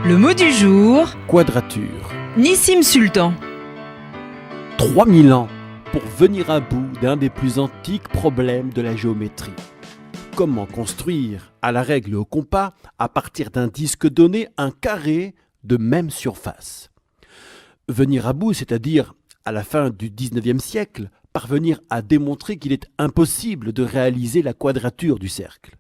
Le mot du jour, Quadrature. Nissim Sultan. 3000 ans pour venir à bout d'un des plus antiques problèmes de la géométrie. Comment construire, à la règle au compas, à partir d'un disque donné, un carré de même surface. Venir à bout, c'est-à-dire, à la fin du XIXe siècle, parvenir à démontrer qu'il est impossible de réaliser la quadrature du cercle.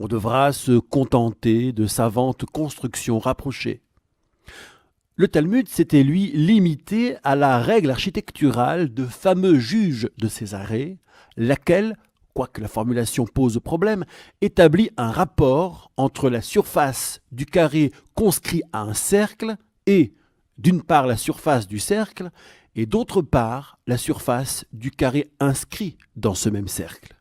On devra se contenter de savantes constructions rapprochées. Le Talmud s'était, lui, limité à la règle architecturale de fameux juge de Césarée, laquelle, quoique la formulation pose problème, établit un rapport entre la surface du carré conscrit à un cercle et, d'une part, la surface du cercle, et d'autre part, la surface du carré inscrit dans ce même cercle.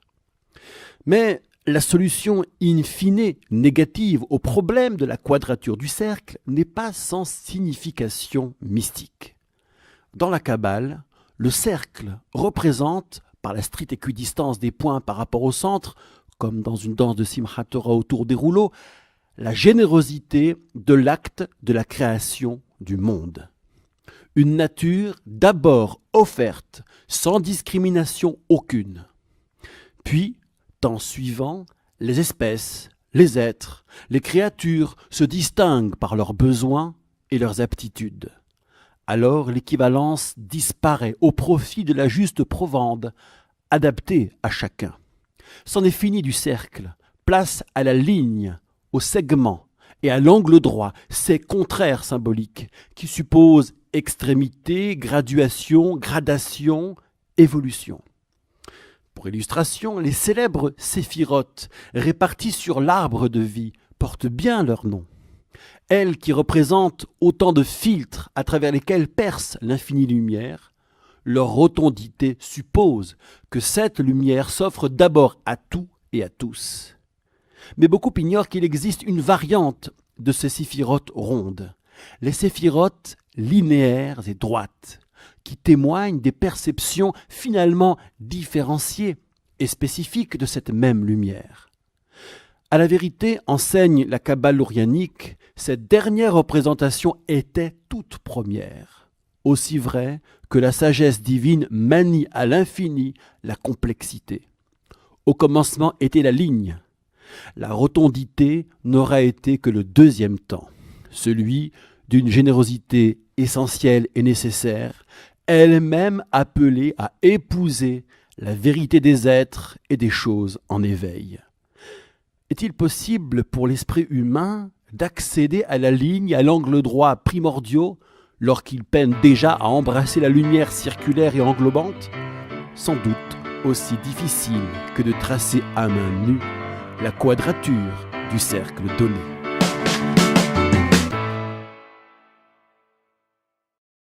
Mais la solution in fine négative au problème de la quadrature du cercle n'est pas sans signification mystique. Dans la Kabbale, le cercle représente, par la stricte équidistance des points par rapport au centre, comme dans une danse de Simchat Torah autour des rouleaux, la générosité de l'acte de la création du monde. Une nature d'abord offerte, sans discrimination aucune. Puis, temps suivant, les espèces, les êtres, les créatures se distinguent par leurs besoins et leurs aptitudes. Alors l'équivalence disparaît au profit de la juste provende, adaptée à chacun. C'en est fini du cercle, place à la ligne, au segment et à l'angle droit, ces contraires symboliques qui supposent extrémité, graduation, gradation, évolution. Pour illustration, les célèbres séphirotes réparties sur l'arbre de vie portent bien leur nom. Elles qui représentent autant de filtres à travers lesquels perce l'infinie lumière, leur rotondité suppose que cette lumière s'offre d'abord à tout et à tous. Mais beaucoup ignorent qu'il existe une variante de ces séphirotes rondes, les séphirotes linéaires et droites, qui témoignent des perceptions finalement différenciées et spécifiques de cette même lumière. À la vérité, enseigne la Kabbale orianique, cette dernière représentation était toute première, aussi vrai que la sagesse divine manie à l'infini la complexité. Au commencement était la ligne. La rotondité n'aura été que le deuxième temps, celui d'une générosité essentielle et nécessaire, elle-même appelée à épouser la vérité des êtres et des choses en éveil. Est-il possible pour l'esprit humain d'accéder à la ligne, à l'angle droit primordiaux, lorsqu'il peine déjà à embrasser la lumière circulaire et englobante? Sans doute aussi difficile que de tracer à main nue la quadrature du cercle donné.